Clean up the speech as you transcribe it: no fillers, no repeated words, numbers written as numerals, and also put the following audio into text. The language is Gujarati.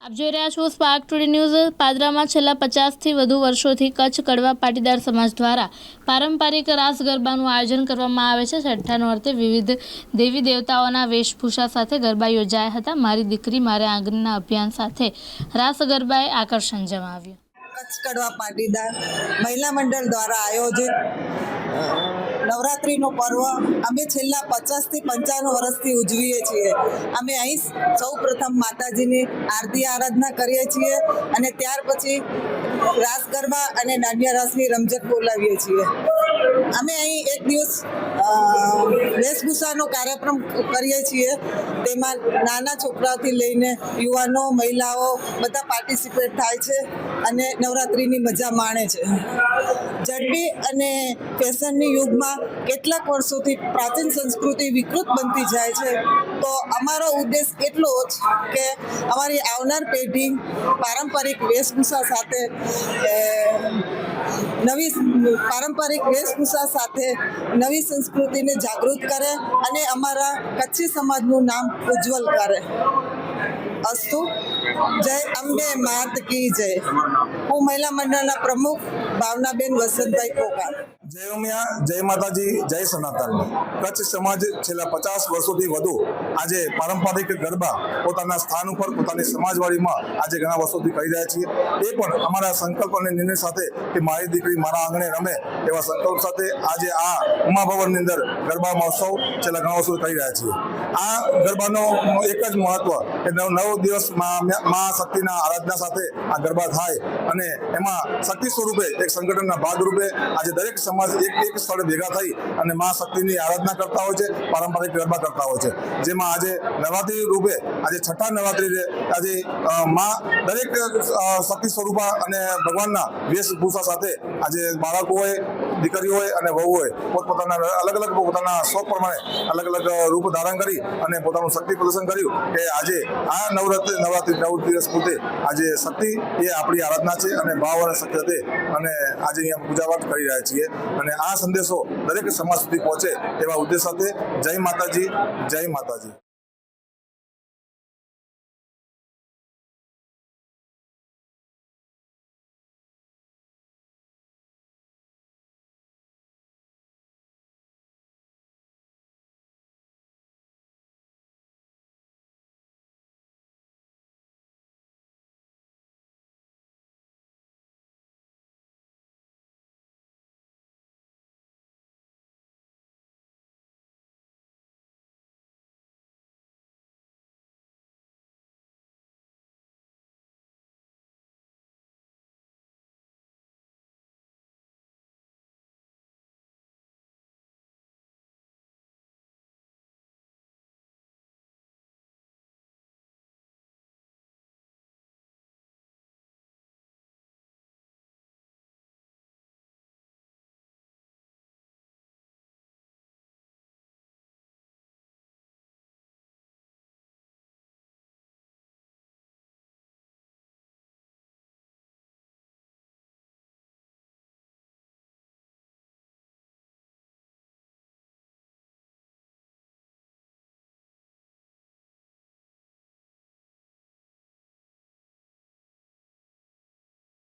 આપ જોઈ રહ્યા છો સ્પાર્ક ટુડે ન્યૂઝ। પાદરામાં છેલ્લા 50થી વધુ વર્ષોથી કચ્છ કડવા પાટીદાર સમાજ દ્વારા પારંપરિક રાસ ગરબાનું આયોજન કરવામાં આવે છે। છઠ્ઠા નોરતે વિવિધ દેવી દેવતાઓના વેશભૂષા સાથે ગરબા યોજાયા હતા। મારી દીકરી મારે આંગણના અભિયાન સાથે રાસ ગરબાએ આકર્ષણ જમાવ્યું। કચ્છ કડવા પાટીદાર મહિલા મંડળ દ્વારા આયોજિત નવરાત્રિનું પર્વ અમે છેલ્લા 50થી 55 વર્ષથી ઉજવીએ છીએ। અમે અહીં સૌ પ્રથમ માતાજીની આરતી આરાધના કરીએ છીએ અને ત્યાર પછી રાસ ગરબા અને દાંડિયા રાસની રમઝટ બોલાવીએ છીએ। અમે અહીં એક દિવસ વેશભૂષાનો કાર્યક્રમ કરીએ છીએ। તેમાં નાના છોકરાઓથી લઈને યુવાનો મહિલાઓ બધા પાર્ટિસિપેટ થાય છે અને નવરાત્રિની મજા માણે છે। ઝડપી અને ફેશનની યુગમાં કેટલાક વર્ષોથી પ્રાચીન સંસ્કૃતિ વિકૃત બનતી જાય છે, તો અમારો ઉદ્દેશ એટલો જ કે અમારી આવનાર પેઢી પારંપરિક વેશભૂષા સાથે નવી સંસ્કૃતિને જાગૃત કરે અને અમારા કચ્છી સમાજનું નામ ઉજ્જવલ કરે। અસ્તુ। જય અંબે માત કી જય। હું મહિલા મંડળના પ્રમુખ ભાવનાબેન વસંતભાઈ પોકાર। જય ઉમિયા, જય માતાજી, જય સનાતન। કચ્છ સમાજ છેલ્લા 50 વર્ષોથી વધુ આજે પારંપરિક ગરબા પોતાના સ્થાન ઉપર પોતાની સમાજવાડીમાં આજે ઘણા વર્ષોથી કરી રહ્યા છીએ। એ પણ અમારા સંકલ્પ અને નિર્ણય સાથે કે મારી દીકરી મારા આંગણે રમે એવા સંકલ્પ સાથે આજે આ ઉમા ભવનની અંદર ગરબા મહોત્સવ છેલ્લા ઘણા વર્ષોથી કરી રહ્યા છીએ। આ ગરબાનો એક જ મહત્વ કે 9 દિવસ મા શક્તિના આરાધના સાથે આ ગરબા થાય અને એમાં શક્તિ સ્વરૂપે એક સંગઠનના ભાગરૂપે આજે દરેક સમાજ એક સ્થળે ભેગા થઈ અને મા શક્તિની આરાધના કરતા હોય છે, પારંપરિક ગરબા કરતા હોય છે। જેમાં આજે નવરાત્રિ રૂપે આજે છઠ્ઠા નવરાત્રિ આજે મા દરેક શક્તિ સ્વરૂપા અને ભગવાનના વેશભૂષા સાથે આજે બાળકો હોય, દીકરીઓ હોય અને વહુ હોય પોતપોતાના અલગ અલગ પોતાના શોખ પ્રમાણે અલગ અલગ રૂપ ધારણ કરી અને પોતાનું શક્તિ પ્રદર્શન કર્યું કે આજે આ નવરાત્રિ 9 દિવસ પૂરતે આજે શક્તિ એ આપણી આરાધના છે અને ભાવ અને શક્તિ સાથે અને આજે અહીંયા પૂજાપાઠ કરી રહ્યા છીએ અને આ સંદેશો દરેક સમાજ સુધી પહોંચે એવા ઉદ્દેશ સાથે જય માતાજી, જય માતાજી।